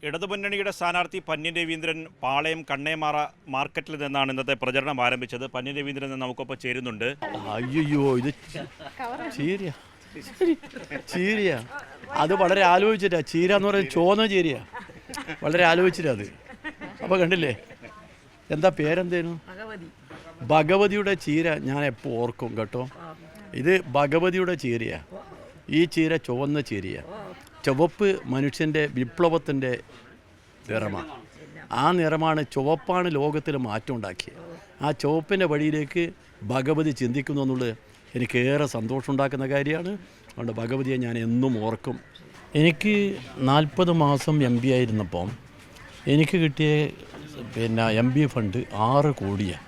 ഇടതുമുന്നണിയുടെ സ്ഥാനാർത്ഥി പന്ന്യൻ രവീന്ദ്രൻ പാളയം കണ്ണേമാറ മാർക്കറ്റിൽ നിന്നാണ് ഇന്നത്തെ പ്രചരണം ആരംഭിച്ചത്. പന്ന്യൻ രവീന്ദ്രൻ നമുക്കൊപ്പം ചേരുന്നുണ്ട്. അയ്യോ ഇത് ചീരയാ ചീരയാ അത് വളരെ ആലോചിച്ചിട്ടാ. ചീര എന്ന് പറയുന്നത് ചോന്ന ചീരയാ, വളരെ ആലോചിച്ചിട്ടാ അത്. അപ്പോൾ കണ്ടില്ലേ, എന്താ പേരെന്തേനു? ഭഗവതിയുടെ ചീര. ഞാൻ എപ്പോൾ ഓർക്കും കേട്ടോ, ഇത് ഭഗവതിയുടെ ചീരയാ. ഈ ചീര ചുവന്ന ചീരയാ. ചുവപ്പ് മനുഷ്യൻ്റെ വിപ്ലവത്തിൻ്റെ നിറമാണ്. ആ നിറമാണ്, ചുവപ്പാണ് ലോകത്തിൽ മാറ്റം ഉണ്ടാക്കിയത്. ആ ചുവപ്പിൻ്റെ വഴിയിലേക്ക് ഭഗവതി ചിന്തിക്കുന്നു എന്നുള്ളത് എനിക്കേറെ സന്തോഷമുണ്ടാക്കുന്ന കാര്യമാണ്. അതുകൊണ്ട് ഭഗവതിയെ ഞാൻ എന്നും ഓർക്കും. എനിക്ക് 40 മാസം MP ആയിരുന്നപ്പം എനിക്ക് കിട്ടിയ MP ഫണ്ട് 6 കോടിയാണ്.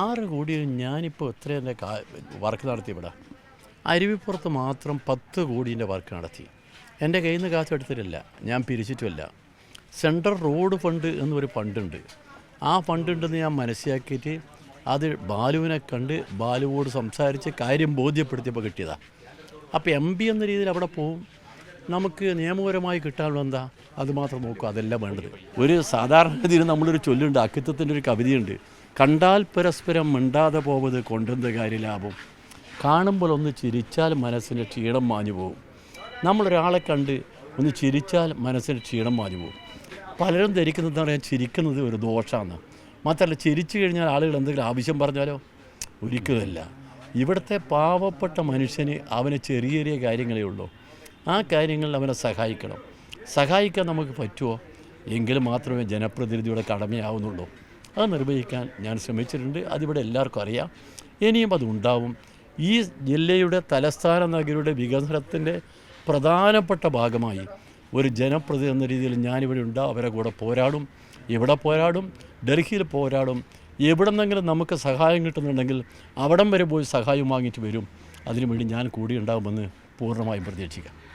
6 കോടി ഞാനിപ്പോൾ എത്രയെൻ്റെ വർക്ക് നടത്തിയിവിടെ. അരുവിപ്പുറത്ത് മാത്രം 10 കോടീൻ്റെ വർക്ക് നടത്തി. എൻ്റെ കയ്യിൽ നിന്ന് കാശ് എടുത്തിട്ടില്ല, ഞാൻ പിരിച്ചിട്ടുമില്ല. സെൻട്രൽ റോഡ് ഫണ്ട് എന്നൊരു ഫണ്ടുണ്ട്. ആ ഫണ്ടുണ്ടെന്ന് ഞാൻ മനസ്സിലാക്കിയിട്ട് അത് ബാലുവിനെ കണ്ട് ബാലുവോട് സംസാരിച്ച് കാര്യം ബോധ്യപ്പെടുത്തിയപ്പോൾ കിട്ടിയതാണ്. അപ്പോൾ MP എന്ന രീതിയിൽ അവിടെ പോവും. നമുക്ക് നിയമപരമായി കിട്ടാനുള്ള എന്താ അത് മാത്രം നോക്കുക, അതെല്ലാം വേണ്ടത്. ഒരു സാധാരണ രീതിയിൽ നമ്മളൊരു ചൊല്ലുണ്ട്, അക്കിത്തത്തിൻ്റെ ഒരു കവിതയുണ്ട്. കണ്ടാൽ പരസ്പരം മിണ്ടാതെ പോവത് കൊണ്ടെന്ത് കാര്യലാഭം, കാണുമ്പോൾ ഒന്ന് ചിരിച്ചാൽ മനസ്സിൻ്റെ ക്ഷീണം മാഞ്ഞു പോകും. നമ്മളൊരാളെ കണ്ട് ഒന്ന് ചിരിച്ചാൽ മനസ്സിന് ക്ഷീണം മാഞ്ഞു പോകും. പലരും ധരിക്കുന്നത് പറയാൻ ചിരിക്കുന്നത് ഒരു ദോഷമാണ്. മാത്രമല്ല, ചിരിച്ചു കഴിഞ്ഞാൽ ആളുകൾ എന്തെങ്കിലും ആവശ്യം പറഞ്ഞാലോ, ഒരിക്കലുമല്ല. ഇവിടുത്തെ പാവപ്പെട്ട മനുഷ്യന് അവന് ചെറിയ ചെറിയ കാര്യങ്ങളേ ഉള്ളൂ. ആ കാര്യങ്ങളിൽ അവനെ സഹായിക്കണം. സഹായിക്കാൻ നമുക്ക് പറ്റുമോ എങ്കിൽ മാത്രമേ ജനപ്രതിനിധിയുടെ കടമയാവുന്നുള്ളൂ. അത് നിർവഹിക്കാൻ ഞാൻ ശ്രമിച്ചിട്ടുണ്ട്. അതിവിടെ എല്ലാവർക്കും അറിയാം. ഇനിയും അതുണ്ടാവും. ഈ ജില്ലയുടെ തലസ്ഥാന നഗരിയുടെ വികസനത്തിൻ്റെ പ്രധാനപ്പെട്ട ഭാഗമായി ഒരു ജനപ്രതിനിധി എന്ന രീതിയിൽ ഞാനിവിടെ ഉണ്ടാവും. അവരെ കൂടെ പോരാടും. ഇവിടെ പോരാടും, ഡൽഹിയിൽ പോരാടും. എവിടെ നിന്നെങ്കിലും നമുക്ക് സഹായം കിട്ടുന്നുണ്ടെങ്കിൽ അവിടം വരെ പോയി സഹായം വാങ്ങിയിട്ട് വരും. അതിനുവേണ്ടി ഞാൻ കൂടി ഉണ്ടാകുമെന്ന് പൂർണ്ണമായും പ്രതീക്ഷിക്കാം.